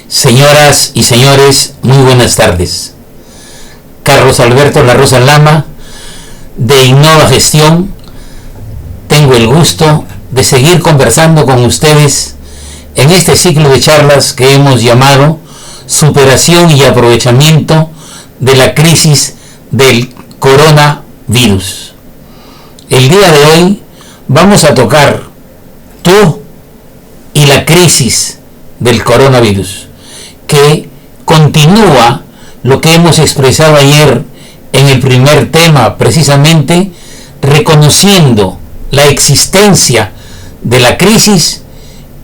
Señoras y señores, muy buenas tardes. Carlos Alberto La Rosa Lama, de Innova Gestión. Tengo el gusto de seguir conversando con ustedes en este ciclo de charlas que hemos llamado Superación y aprovechamiento de la crisis del coronavirus. El día de hoy vamos a tocar tú y la crisis del coronavirus, que continúa lo que hemos expresado ayer en el primer tema, precisamente reconociendo la existencia de la crisis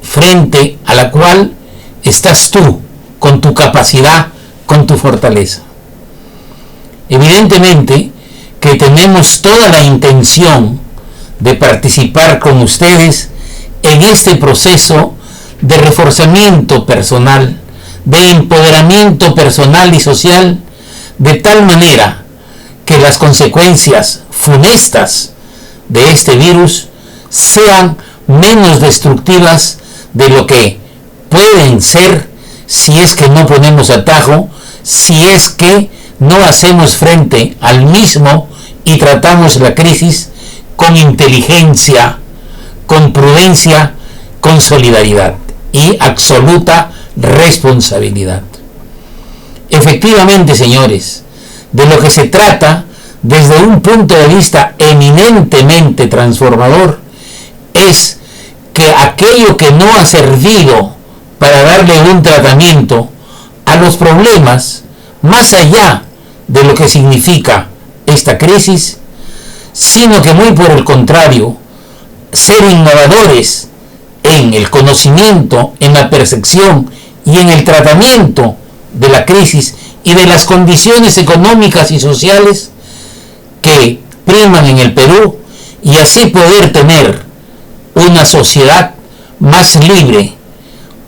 frente a la cual estás tú, con tu capacidad, con tu fortaleza. Evidentemente que tenemos toda la intención de participar con ustedes en este proceso de reforzamiento personal, de empoderamiento personal y social, de tal manera que las consecuencias funestas de este virus sean menos destructivas de lo que pueden ser si es que no ponemos atajo, si es que no hacemos frente al mismo y tratamos la crisis con inteligencia, con prudencia, con solidaridad y absoluta responsabilidad. Efectivamente, señores, de lo que se trata desde un punto de vista eminentemente transformador es que aquello que no ha servido para darle un tratamiento a los problemas, más allá de lo que significa esta crisis, sino que muy por el contrario, ser innovadores en el conocimiento, en la percepción y en el tratamiento de la crisis y de las condiciones económicas y sociales que priman en el Perú, y así poder tener una sociedad más libre,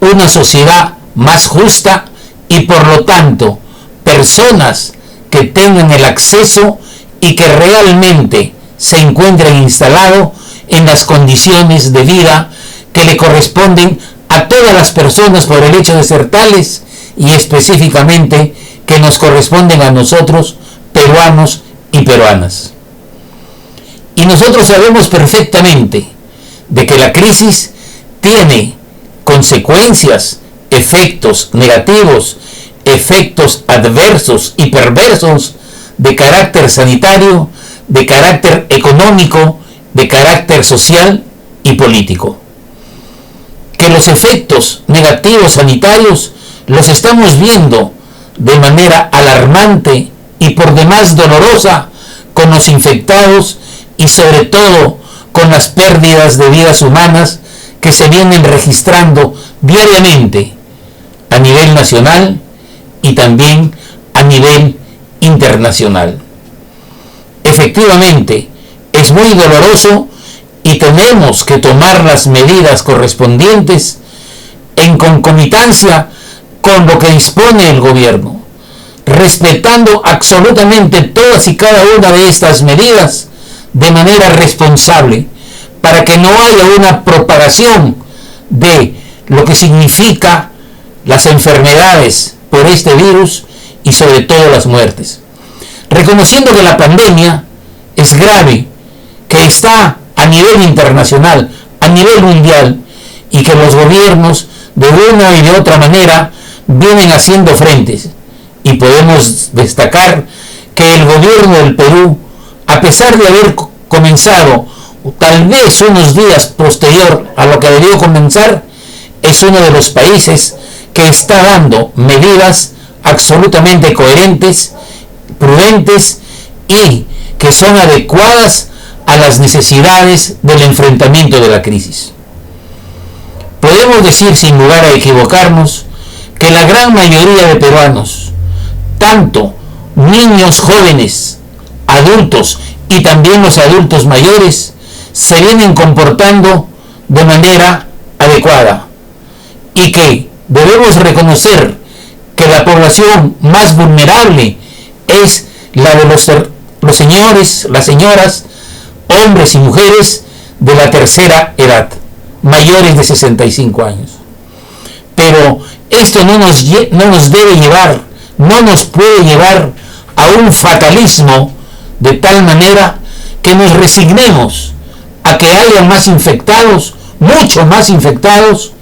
una sociedad más justa y por lo tanto personas que tengan el acceso y que realmente se encuentren instalados en las condiciones de vida que le corresponden a todas las personas por el hecho de ser tales, y específicamente que nos corresponden a nosotros, peruanos y peruanas. Y nosotros sabemos perfectamente de que la crisis tiene consecuencias, efectos negativos, efectos adversos y perversos de carácter sanitario, de carácter económico, de carácter social y político. Que los efectos negativos sanitarios los estamos viendo de manera alarmante y por demás dolorosa con los infectados y sobre todo con las pérdidas de vidas humanas que se vienen registrando diariamente a nivel nacional y también a nivel internacional. Efectivamente, es muy doloroso y tenemos que tomar las medidas correspondientes en concomitancia con lo que dispone el gobierno, respetando absolutamente todas y cada una de estas medidas de manera responsable, para que no haya una propagación de lo que significa las enfermedades por este virus y sobre todo las muertes. Reconociendo que la pandemia es grave, que está a nivel internacional, a nivel mundial, y que los gobiernos de una y de otra manera vienen haciendo frentes. Y podemos destacar que el gobierno del Perú, a pesar de haber comenzado tal vez unos días posterior a lo que debió comenzar, es uno de los países que está dando medidas absolutamente coherentes, prudentes y que son adecuadas a las necesidades del enfrentamiento de la crisis. Podemos decir sin lugar a equivocarnos que la gran mayoría de peruanos, tanto niños jóvenes, adultos y también los adultos mayores, se vienen comportando de manera adecuada, y que debemos reconocer que la población más vulnerable es la de los señores, las señoras, hombres y mujeres de la tercera edad, mayores de 65 años. Pero Esto no nos debe llevar, no nos puede llevar a un fatalismo de tal manera que nos resignemos a que haya más infectados, mucho más infectados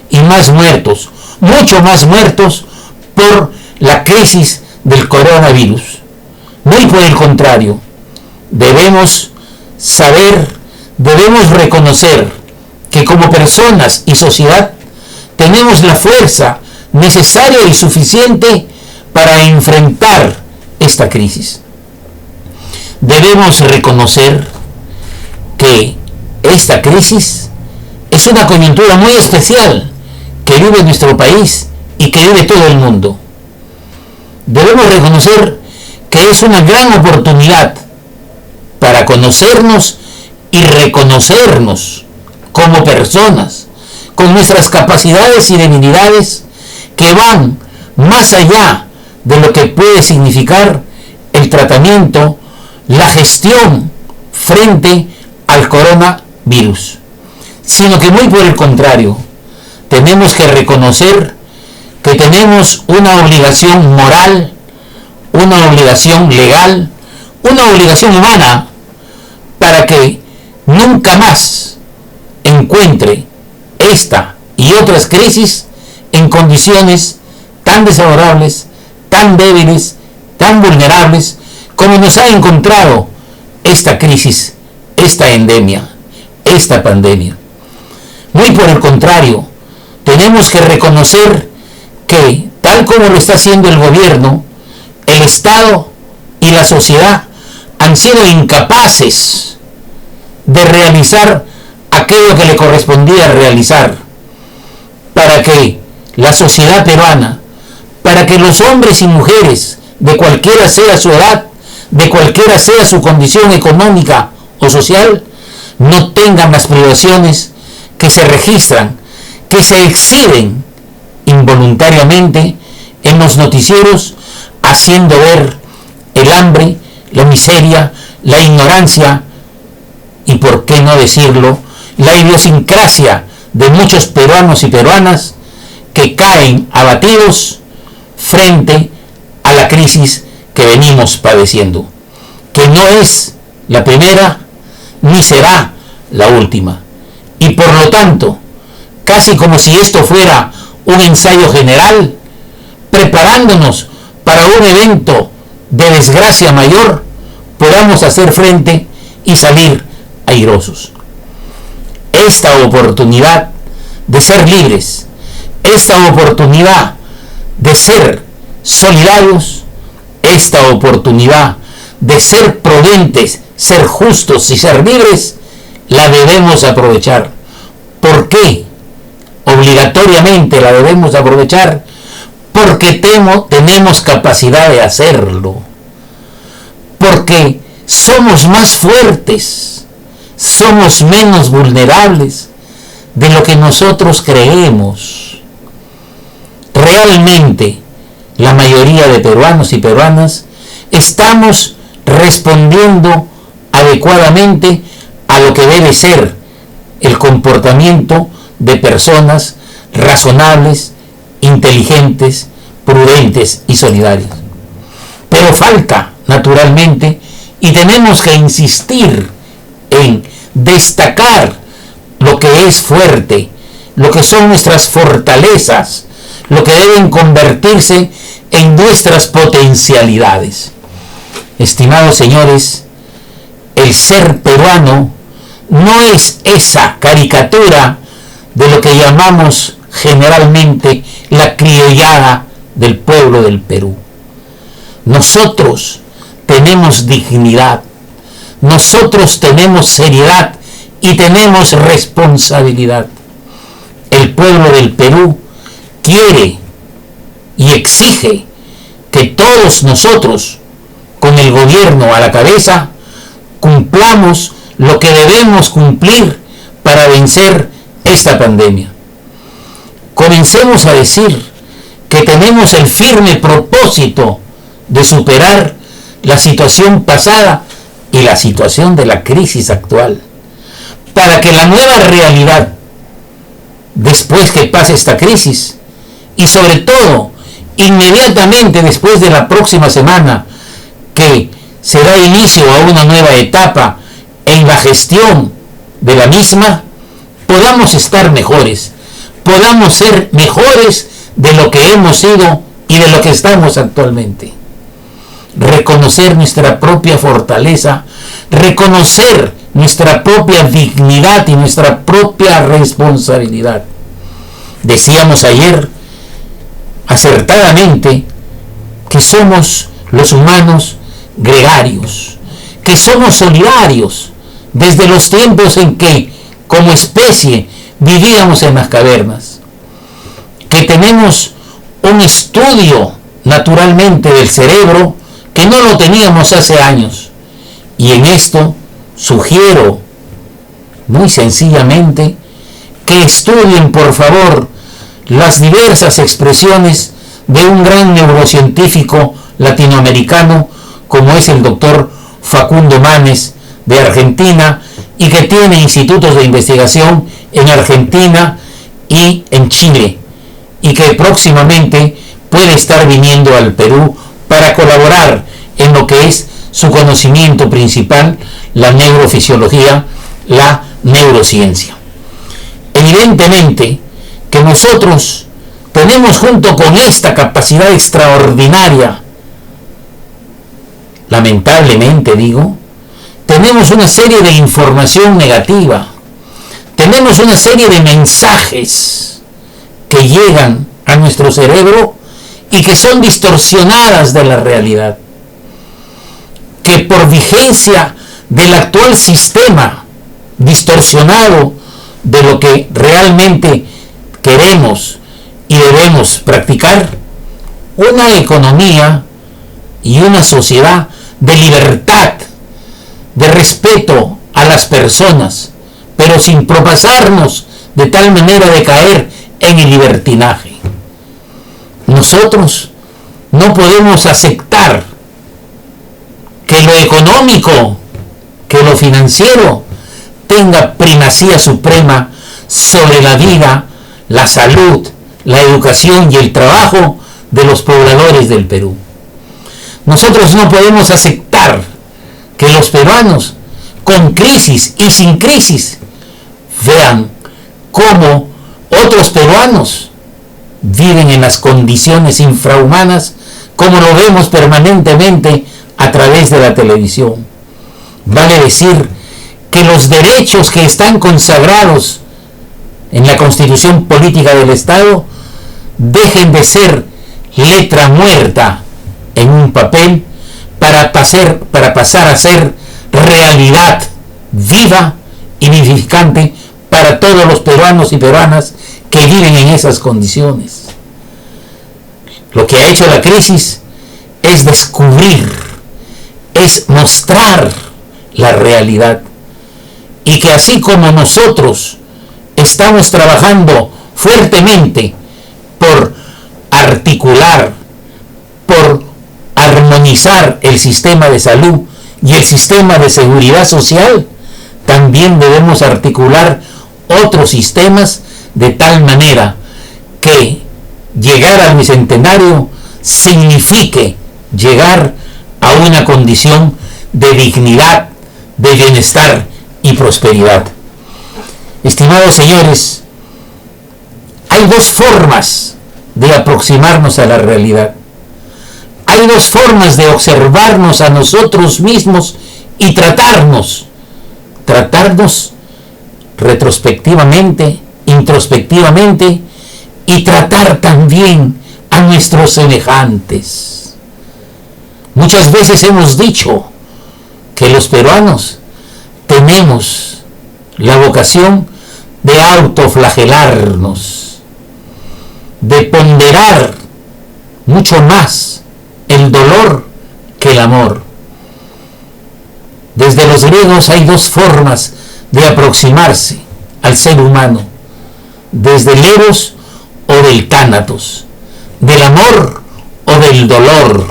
y más muertos, mucho más muertos por la crisis del coronavirus. Muy por el contrario, debemos saber, debemos reconocer que como personas y sociedad tenemos la fuerza necesaria y suficiente para enfrentar esta crisis. Debemos reconocer que esta crisis es una coyuntura muy especial que vive nuestro país y que vive todo el mundo. Debemos reconocer que es una gran oportunidad para conocernos y reconocernos como personas, con nuestras capacidades y debilidades que van más allá de lo que puede significar el tratamiento, la gestión frente al coronavirus, sino que muy por el contrario, tenemos que reconocer que tenemos una obligación moral, una obligación legal, una obligación humana para que nunca más encuentre esta y otras crisis en condiciones tan desfavorables, tan débiles, tan vulnerables como nos ha encontrado esta crisis, esta endemia, esta pandemia. Muy por el contrario, tenemos que reconocer que, tal como lo está haciendo el gobierno, el Estado y la sociedad han sido incapaces de realizar aquello que le correspondía realizar para que la sociedad peruana, para que los hombres y mujeres, de cualquiera sea su edad, de cualquiera sea su condición económica o social, no tengan las privaciones que se registran, que se exhiben involuntariamente en los noticieros, haciendo ver el hambre, la miseria, la ignorancia y, por qué no decirlo, la idiosincrasia de muchos peruanos y peruanas que caen abatidos frente a la crisis que venimos padeciendo, que no es la primera ni será la última. Y por lo tanto, casi como si esto fuera un ensayo general, preparándonos para un evento de desgracia mayor, podamos hacer frente y salir airosos. Esta oportunidad de ser libres, esta oportunidad de ser solidarios, esta oportunidad de ser prudentes, ser justos y ser libres, la debemos aprovechar. ¿Por qué? Obligatoriamente la debemos aprovechar porque tenemos capacidad de hacerlo, porque somos más fuertes, somos menos vulnerables de lo que nosotros creemos. Realmente, la mayoría de peruanos y peruanas estamos respondiendo adecuadamente a lo que debe ser el comportamiento de personas razonables, inteligentes, prudentes y solidarias. Pero falta, naturalmente, y tenemos que insistir en destacar lo que es fuerte, lo que son nuestras fortalezas, lo que deben convertirse en nuestras potencialidades. Estimados señores, el ser peruano no es esa caricatura de lo que llamamos generalmente la criollada del pueblo del Perú. Nosotros tenemos dignidad, nosotros tenemos seriedad y tenemos responsabilidad. El pueblo del Perú quiere y exige que todos nosotros, con el gobierno a la cabeza, cumplamos lo que debemos cumplir para vencer esta pandemia. Comencemos a decir que tenemos el firme propósito de superar la situación pasada y la situación de la crisis actual, para que la nueva realidad, después que pase esta crisis, y sobre todo inmediatamente después de la próxima semana, que se da inicio a una nueva etapa en la gestión de la misma, podamos estar mejores, podamos ser mejores de lo que hemos sido y de lo que estamos actualmente. Reconocer nuestra propia fortaleza, reconocer nuestra propia dignidad y nuestra propia responsabilidad. Decíamos ayer acertadamente que somos los humanos gregarios, que somos solidarios desde los tiempos en que como especie vivíamos en las cavernas, que tenemos un estudio naturalmente del cerebro que no lo teníamos hace años. Y en esto sugiero muy sencillamente que estudien por favor las diversas expresiones de un gran neurocientífico latinoamericano como es el doctor Facundo Manes de Argentina, y que tiene institutos de investigación en Argentina y en Chile, y que próximamente puede estar viniendo al Perú para colaborar en lo que es su conocimiento principal, la neurofisiología, la neurociencia. Evidentemente que nosotros tenemos, junto con esta capacidad extraordinaria, lamentablemente digo, tenemos una serie de información negativa, tenemos una serie de mensajes que llegan a nuestro cerebro y que son distorsionadas de la realidad, que por vigencia del actual sistema distorsionado de lo que realmente queremos y debemos practicar, una economía y una sociedad de libertad, de respeto a las personas, pero sin propasarnos de tal manera de caer en el libertinaje. Nosotros no podemos aceptar que lo económico, que lo financiero tenga primacía suprema sobre la vida, la salud, la educación y el trabajo de los pobladores del Perú. Nosotros no podemos aceptar que los peruanos, con crisis y sin crisis, vean cómo otros peruanos viven en las condiciones infrahumanas, como lo vemos permanentemente a través de la televisión. Vale decir que los derechos que están consagrados en la Constitución Política del Estado dejen de ser letra muerta en un papel para pasar a ser realidad viva y vivificante para todos los peruanos y peruanas que viven en esas condiciones. Lo que ha hecho la crisis es descubrir, es mostrar la realidad, y que así como nosotros estamos trabajando fuertemente por articular, por armonizar el sistema de salud y el sistema de seguridad social, también debemos articular otros sistemas de tal manera que llegar al bicentenario signifique llegar a una condición de dignidad, de bienestar y prosperidad. Estimados señores, hay dos formas de aproximarnos a la realidad. Hay dos formas de observarnos a nosotros mismos y tratarnos retrospectivamente, introspectivamente, y tratar también a nuestros semejantes. Muchas veces hemos dicho que los peruanos tenemos la vocación de autoflagelarnos, de ponderar mucho más el dolor que el amor. Desde los griegos hay dos formas de aproximarse al ser humano: desde el eros o del tánatos, del amor o del dolor,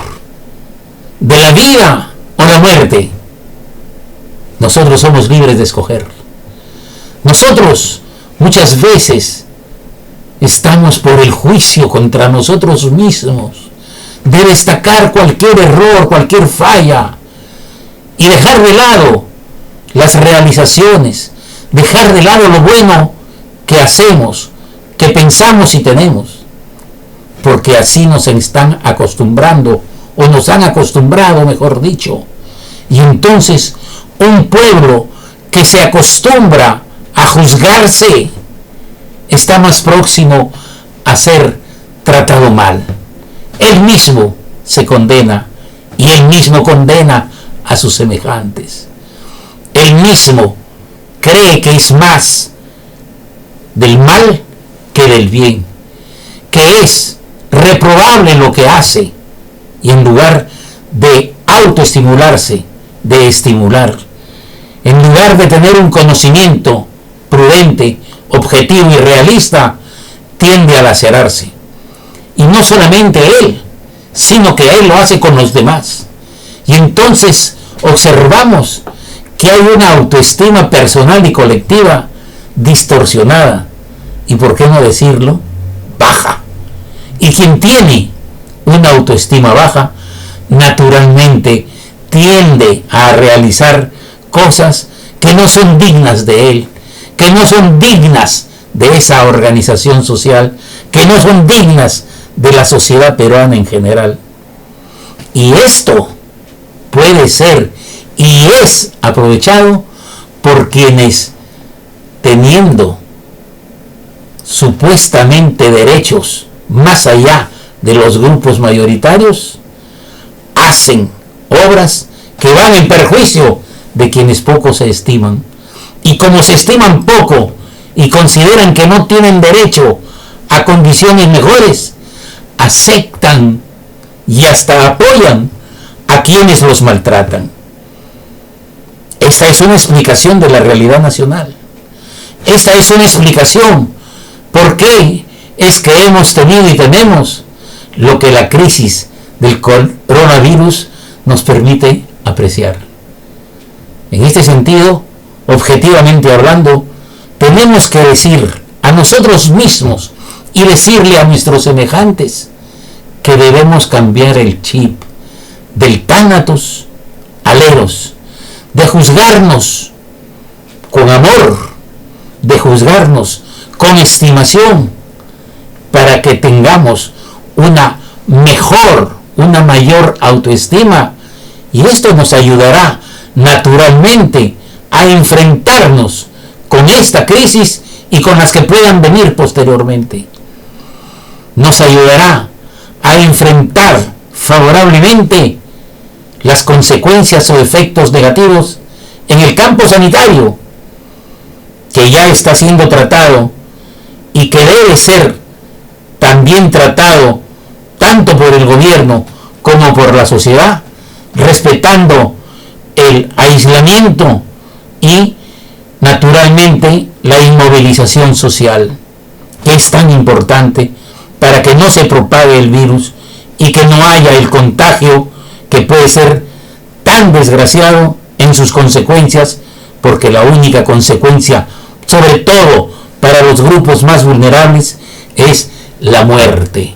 de la vida o la muerte. Nosotros somos libres de escoger. Nosotros muchas veces estamos por el juicio contra nosotros mismos, de destacar cualquier error, cualquier falla, y dejar de lado las realizaciones, dejar de lado lo bueno que hacemos, que pensamos y tenemos, porque así nos están acostumbrando, o nos han acostumbrado, mejor dicho. Y entonces un pueblo que se acostumbra a juzgarse está más próximo a ser tratado mal. Él mismo se condena y él mismo condena a sus semejantes. Él mismo cree que es más del mal que del bien, que es reprobable lo que hace, y en lugar de autoestimularse, de estimular, en lugar de tener un conocimiento prudente, objetivo y realista, tiende a lacerarse. Y no solamente él, sino que él lo hace con los demás. Y entonces observamos que hay una autoestima personal y colectiva distorsionada, y por qué no decirlo, baja. Y quien tiene una autoestima baja, naturalmente tiende a realizar cosas que no son dignas de él, que no son dignas de esa organización social, que no son dignas de la sociedad peruana en general. Y esto puede ser y es aprovechado por quienes, teniendo supuestamente derechos más allá de los grupos mayoritarios, hacen obras que van en perjuicio de quienes poco se estiman. Y como se estiman poco y consideran que no tienen derecho a condiciones mejores, aceptan y hasta apoyan a quienes los maltratan. Esta es una explicación de la realidad nacional. Esta es una explicación por qué es que hemos tenido y tenemos lo que la crisis del coronavirus nos permite apreciar. En este sentido, objetivamente hablando, tenemos que decir a nosotros mismos y decirle a nuestros semejantes que debemos cambiar el chip del tánatos al eros, de juzgarnos con amor, de juzgarnos con estimación, para que tengamos una mejor, una mayor autoestima, y esto nos ayudará naturalmente a enfrentarnos con esta crisis y con las que puedan venir posteriormente. Nos ayudará a enfrentar favorablemente las consecuencias o efectos negativos en el campo sanitario, que ya está siendo tratado y que debe ser también tratado tanto por el gobierno como por la sociedad, respetando el aislamiento y naturalmente la inmovilización social, que es tan importante para que no se propague el virus y que no haya el contagio que puede ser tan desgraciado en sus consecuencias, porque la única consecuencia, sobre todo para los grupos más vulnerables, es la muerte.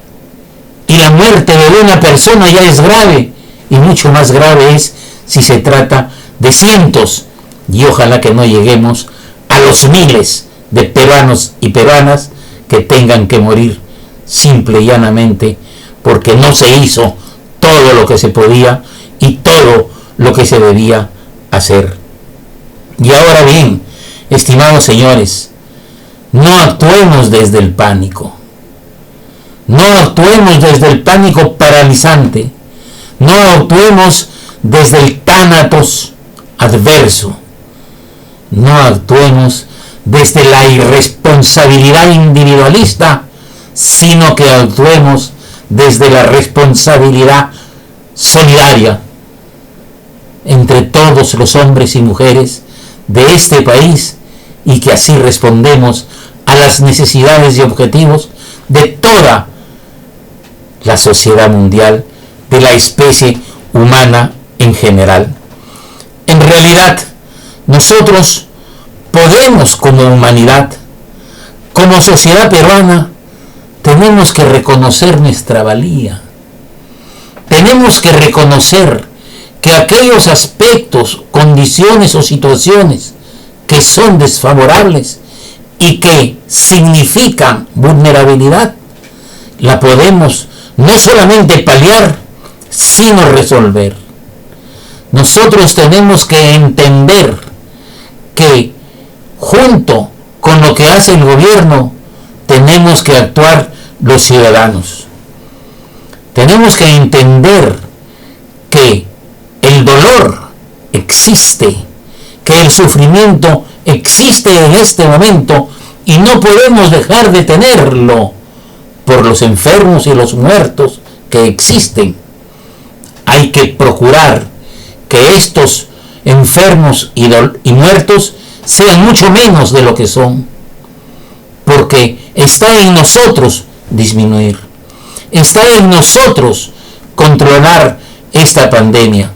Y la muerte de una persona ya es grave, y mucho más grave es si se trata de cientos, y ojalá que no lleguemos a los miles de peruanos y peruanas que tengan que morir simple y llanamente porque no se hizo todo lo que se podía y todo lo que se debía hacer. Y ahora bien, estimados señores, no actuemos desde el pánico. No actuemos desde el pánico paralizante. No actuemos desde el tánatos adverso. No actuemos desde la irresponsabilidad individualista, sino que actuemos desde la responsabilidad solidaria entre todos los hombres y mujeres de este país, y que así respondemos a las necesidades y objetivos de toda la sociedad mundial, de la especie humana en general. En realidad, nosotros podemos, como humanidad, como sociedad peruana, tenemos que reconocer nuestra valía. Tenemos que reconocer que aquellos aspectos, condiciones o situaciones que son desfavorables y que significan vulnerabilidad, la podemos no solamente paliar, sino resolver. Nosotros tenemos que entender que junto con lo que hace el gobierno, tenemos que actuar los ciudadanos. Tenemos que entender que el dolor existe, que el sufrimiento existe en este momento y no podemos dejar de tenerlo por los enfermos y los muertos que existen. Hay que procurar que estos enfermos y muertos sean mucho menos de lo que son, porque está en nosotros disminuir, está en nosotros controlar esta pandemia.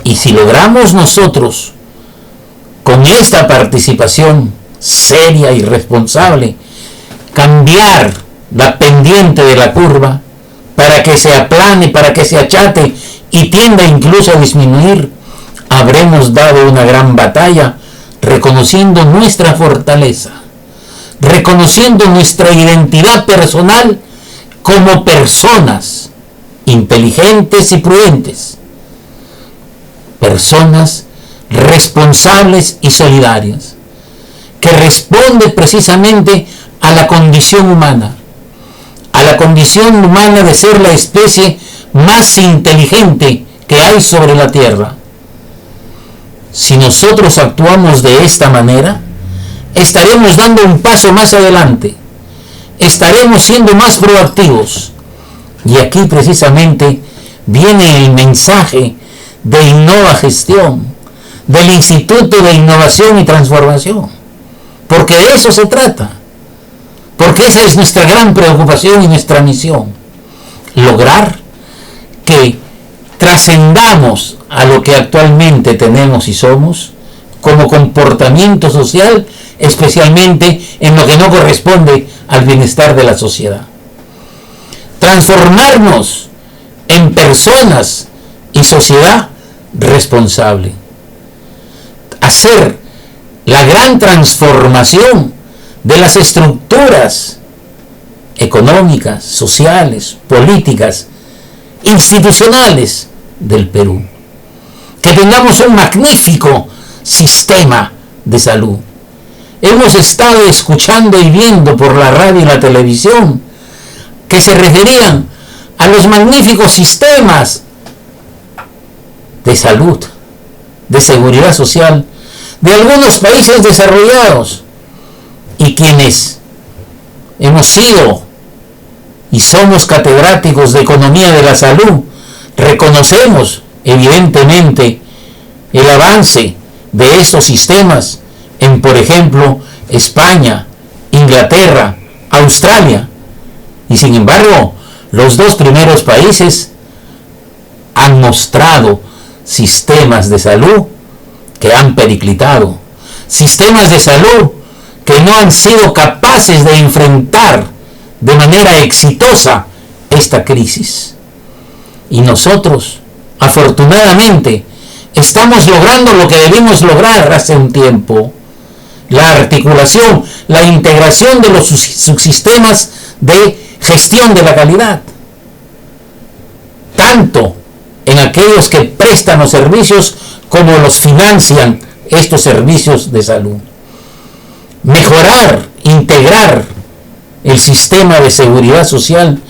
Y si logramos nosotros, con esta participación seria y responsable, cambiar la pendiente de la curva para que se aplane, para que se achate y tienda incluso a disminuir, habremos dado una gran batalla, reconociendo nuestra fortaleza, reconociendo nuestra identidad personal como personas inteligentes y prudentes, personas responsables y solidarias, que responden precisamente a la condición humana de ser la especie más inteligente que hay sobre la Tierra. Si nosotros actuamos de esta manera, estaremos dando un paso más adelante, estaremos siendo más proactivos. Y aquí precisamente viene el mensaje de Innova Gestión, del Instituto de Innovación y Transformación, porque de eso se trata, porque esa es nuestra gran preocupación y nuestra misión, lograr que trascendamos a lo que actualmente tenemos y somos como comportamiento social, especialmente en lo que no corresponde al bienestar de la sociedad. Transformarnos en personas y sociedad responsable. Hacer la gran transformación de las estructuras económicas, sociales, políticas, institucionales del Perú. Que tengamos un magnífico sistema de salud. Hemos estado escuchando y viendo por la radio y la televisión que se referían a los magníficos sistemas de salud, de seguridad social, de algunos países desarrollados, y quienes hemos sido y somos catedráticos de economía de la salud, reconocemos evidentemente el avance de estos sistemas en, por ejemplo, España, Inglaterra, Australia. Y sin embargo, los dos primeros países han mostrado sistemas de salud que han periclitado, sistemas de salud que no han sido capaces de enfrentar de manera exitosa esta crisis. Y nosotros, afortunadamente, estamos logrando lo que debimos lograr hace un tiempo: la articulación, la integración de los subsistemas de gestión de la calidad, tanto en aquellos que prestan los servicios como los financian estos servicios de salud. Mejorar, integrar el sistema de seguridad social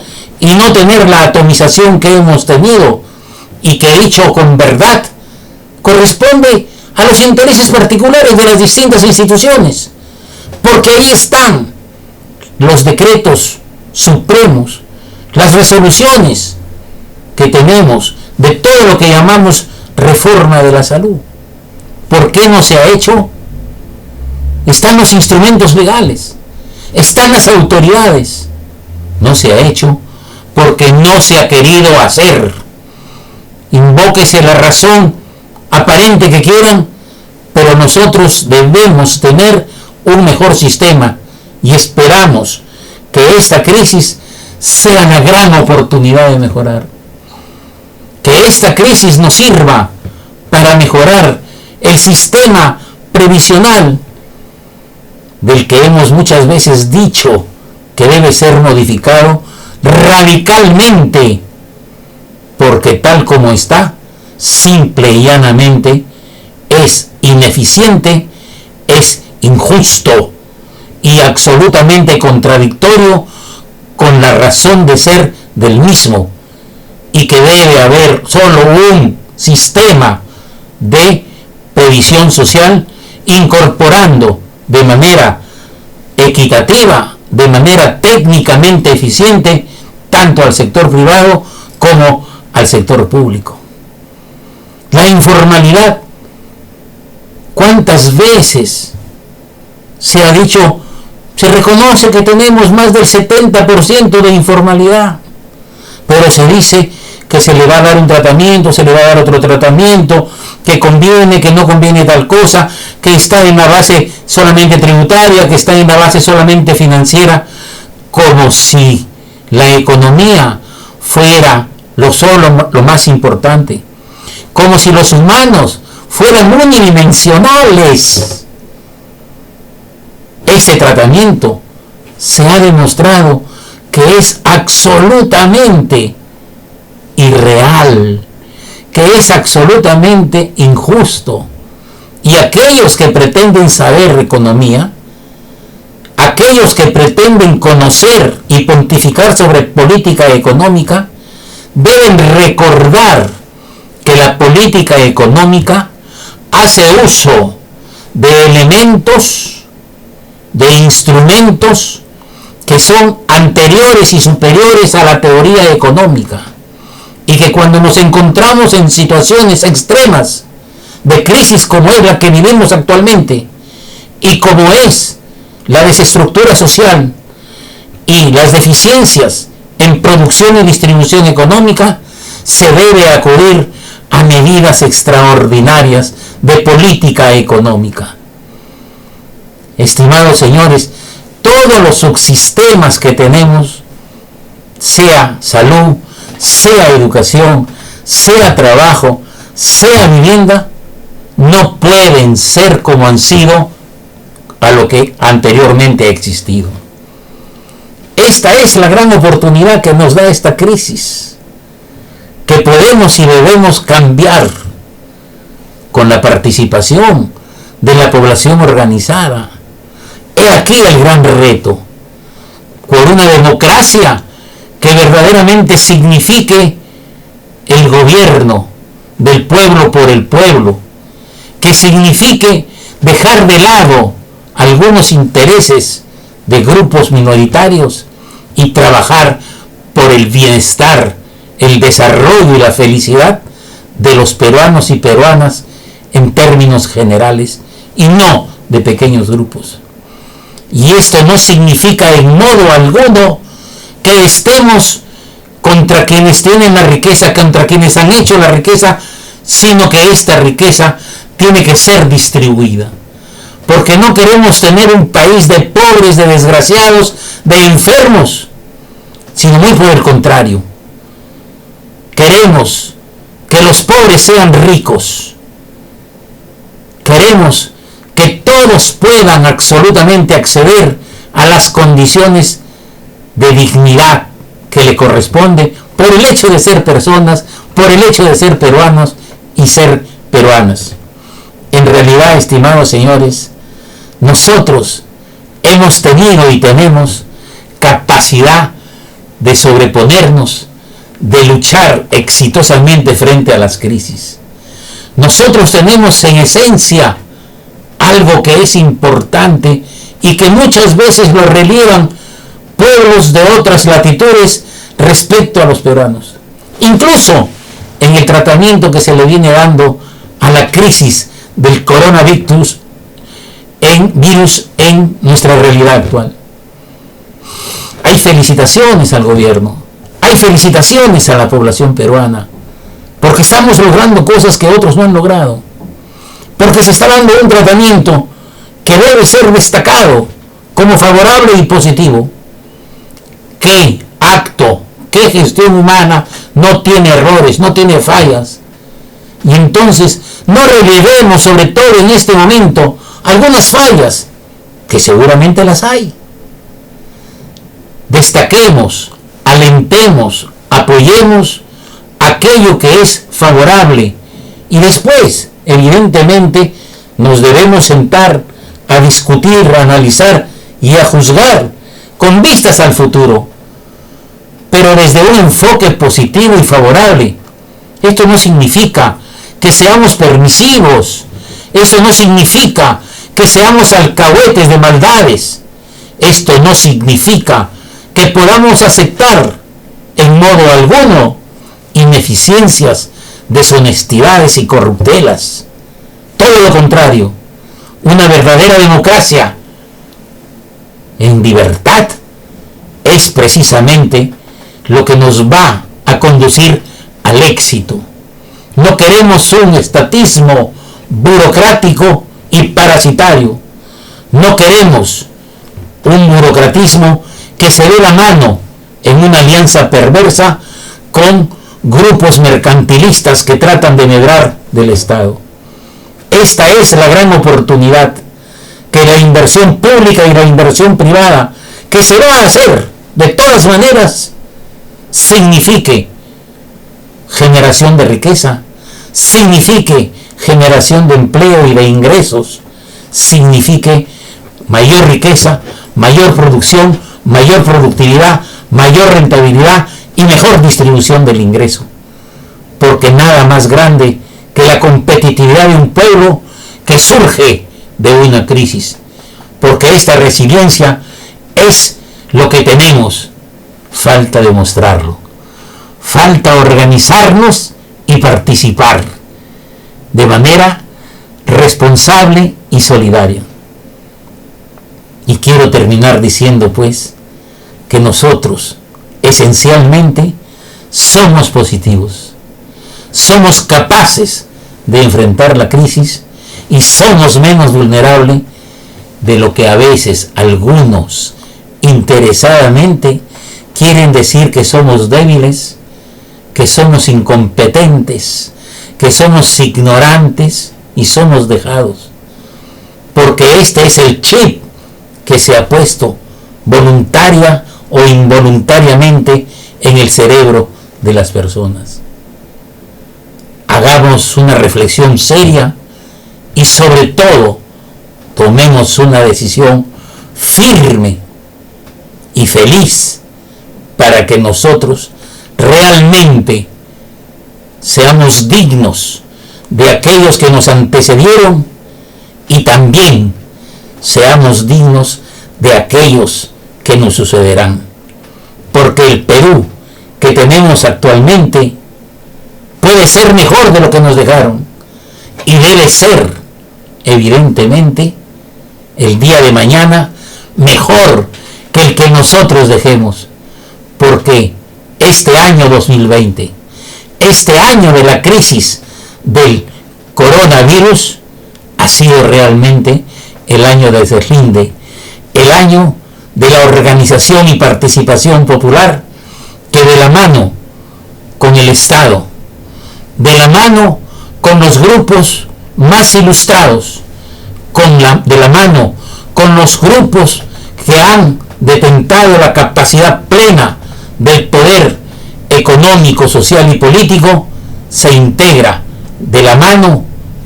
y no tener la atomización que hemos tenido y que, dicho con verdad, corresponde a los intereses particulares de las distintas instituciones, porque ahí están los decretos supremos, las resoluciones que tenemos de todo lo que llamamos reforma de la salud. ¿Por qué no se ha hecho? Están los instrumentos legales, están las autoridades. No se ha hecho porque no se ha querido hacer. Invóquese la razón aparente que quieran, pero nosotros debemos tener un mejor sistema y esperamos que que esta crisis sea la gran oportunidad de mejorar. Que esta crisis nos sirva para mejorar el sistema previsional del que hemos muchas veces dicho que debe ser modificado radicalmente, porque tal como está, simple y llanamente, es ineficiente, es injusto y absolutamente contradictorio con la razón de ser del mismo, y que debe haber solo un sistema de previsión social incorporando de manera equitativa, de manera técnicamente eficiente, tanto al sector privado como al sector público. La informalidad, ¿cuántas veces se ha dicho, se reconoce que tenemos más del 70% de informalidad, pero se dice que se le va a dar un tratamiento, se le va a dar otro tratamiento, que conviene, que no conviene tal cosa, que está en la base solamente tributaria, que está en la base solamente financiera, como si la economía fuera lo más importante, como si los humanos fueran unidimensionales. Ese tratamiento se ha demostrado que es absolutamente irreal, que es absolutamente injusto, y aquellos que pretenden saber economía, aquellos que pretenden conocer y pontificar sobre política económica, deben recordar que la política económica hace uso de elementos, de instrumentos que son anteriores y superiores a la teoría económica, y que cuando nos encontramos en situaciones extremas de crisis como es la que vivimos actualmente, y como es la desestructura social y las deficiencias en producción y distribución económica, se debe acudir a medidas extraordinarias de política económica. Estimados señores, todos los subsistemas que tenemos, sea salud, sea educación, sea trabajo, sea vivienda, no pueden ser como han sido a lo que anteriormente ha existido. Esta es la gran oportunidad que nos da esta crisis, que podemos y debemos cambiar con la participación de la población organizada. He aquí el gran reto, por una democracia que verdaderamente signifique el gobierno del pueblo por el pueblo, que signifique dejar de lado algunos intereses de grupos minoritarios y trabajar por el bienestar, el desarrollo y la felicidad de los peruanos y peruanas en términos generales, y no de pequeños grupos. Y esto no significa en modo alguno que estemos contra quienes tienen la riqueza, contra quienes han hecho la riqueza, sino que esta riqueza tiene que ser distribuida. Porque no queremos tener un país de pobres, de desgraciados, de enfermos, sino muy por el contrario. Queremos que los pobres sean ricos. Queremos que todos puedan absolutamente acceder a las condiciones de dignidad que le corresponde por el hecho de ser personas, por el hecho de ser peruanos y ser peruanas. En realidad, estimados señores, nosotros hemos tenido y tenemos capacidad de sobreponernos, de luchar exitosamente frente a las crisis. Nosotros tenemos en esencia algo que es importante y que muchas veces lo relievan pueblos de otras latitudes respecto a los peruanos. Incluso en el tratamiento que se le viene dando a la crisis del coronavirus en nuestra realidad actual. Hay felicitaciones al gobierno, hay felicitaciones a la población peruana, porque estamos logrando cosas que otros no han logrado, porque se está dando un tratamiento que debe ser destacado como favorable y positivo. qué acto, qué gestión humana no tiene errores, no tiene fallas. Y entonces no relevemos, sobre todo en este momento, algunas fallas, que seguramente las hay. Destaquemos, alentemos, apoyemos aquello que es favorable y después, evidentemente, nos debemos sentar a discutir, a analizar y a juzgar con vistas al futuro, pero desde un enfoque positivo y favorable. Esto no significa que seamos permisivos, eso no significa que seamos alcahuetes de maldades, esto no significa que podamos aceptar en modo alguno ineficiencias, deshonestidades y corruptelas. Todo lo contrario, una verdadera democracia en libertad es precisamente lo que nos va a conducir al éxito. No queremos un estatismo burocrático y parasitario. No queremos un burocratismo que se dé la mano en una alianza perversa con grupos mercantilistas que tratan de medrar del Estado. Esta es la gran oportunidad, que la inversión pública y la inversión privada, que se va a hacer de todas maneras, signifique generación de riqueza, signifique generación de empleo y de ingresos, signifique mayor riqueza, mayor producción, mayor productividad, mayor rentabilidad y mejor distribución del ingreso. Porque nada más grande que la competitividad de un pueblo que surge de una crisis. Porque esta resiliencia es lo que tenemos. Falta demostrarlo. Falta organizarnos y participar de manera responsable y solidaria. Y quiero terminar diciendo pues que nosotros esencialmente somos positivos, somos capaces de enfrentar la crisis y somos menos vulnerables de lo que a veces algunos interesadamente quieren decir, que somos débiles, que somos incompetentes, que somos ignorantes y somos dejados. Porque este es el chip que se ha puesto voluntaria o involuntariamente en el cerebro de las personas. Hagamos una reflexión seria y sobre todo tomemos una decisión firme y feliz para que nosotros realmente seamos dignos de aquellos que nos antecedieron y también seamos dignos de aquellos que nos sucederán. Porque el Perú que tenemos actualmente puede ser mejor de lo que nos dejaron y debe ser, evidentemente, el día de mañana mejor que el que nosotros dejemos. Porque este año 2020, este año de la crisis del coronavirus, ha sido realmente el año del deslinde, el año de la organización y participación popular, que de la mano con el Estado, de la mano con los grupos más ilustrados, de la mano con los grupos que han detentado la capacidad plena del poder económico, social y político, se integra de la mano,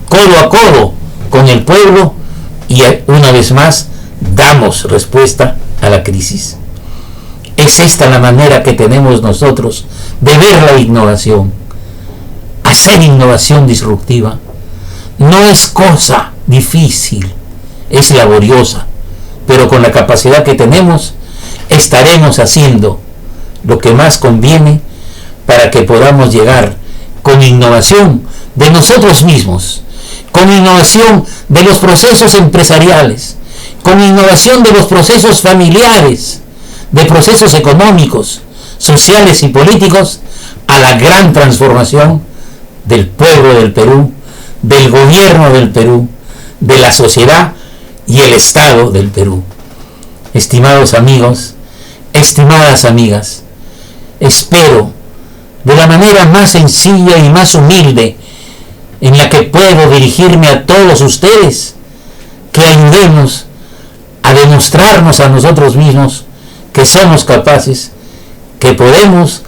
codo a codo con el pueblo, y una vez más damos respuesta a la crisis. Es esta la manera que tenemos nosotros de ver la innovación. Hacer innovación disruptiva no es cosa difícil, es laboriosa, pero con la capacidad que tenemos estaremos haciendo lo que más conviene para que podamos llegar con innovación de nosotros mismos, con innovación de los procesos empresariales, con innovación de los procesos familiares, de procesos económicos, sociales y políticos, a la gran transformación del pueblo del Perú, del gobierno del Perú, de la sociedad y el Estado del Perú. Estimados amigos, Estimadas amigas, espero de la manera más sencilla y más humilde en la que puedo dirigirme a todos ustedes, que ayudemos a demostrarnos a nosotros mismos que somos capaces, que podemos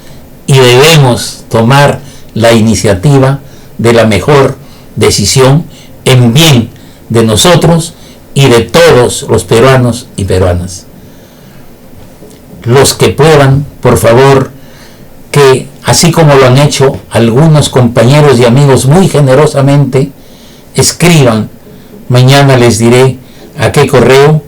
y debemos tomar la iniciativa de la mejor decisión en bien de nosotros y de todos los peruanos y peruanas. Los que puedan, por favor, que así como lo han hecho algunos compañeros y amigos muy generosamente, escriban, mañana les diré a qué correo,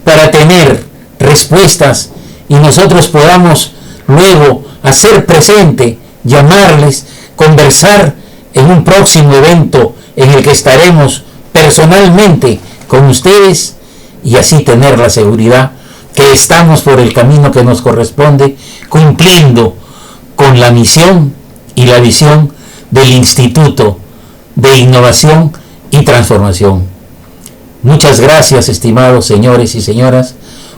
para tener respuestas y nosotros podamos luego hacer presente, llamarles, conversar en un próximo evento en el que estaremos personalmente con ustedes y así tener la seguridad que estamos por el camino que nos corresponde, cumpliendo con la misión y la visión del Instituto de Innovación y Transformación. Muchas gracias, estimados señores y señoras.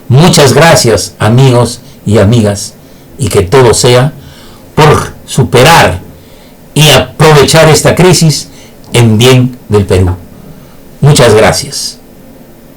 Muchas gracias, amigos y amigas. Y que todo sea por superar y aprovechar esta crisis en bien del Perú. Muchas gracias.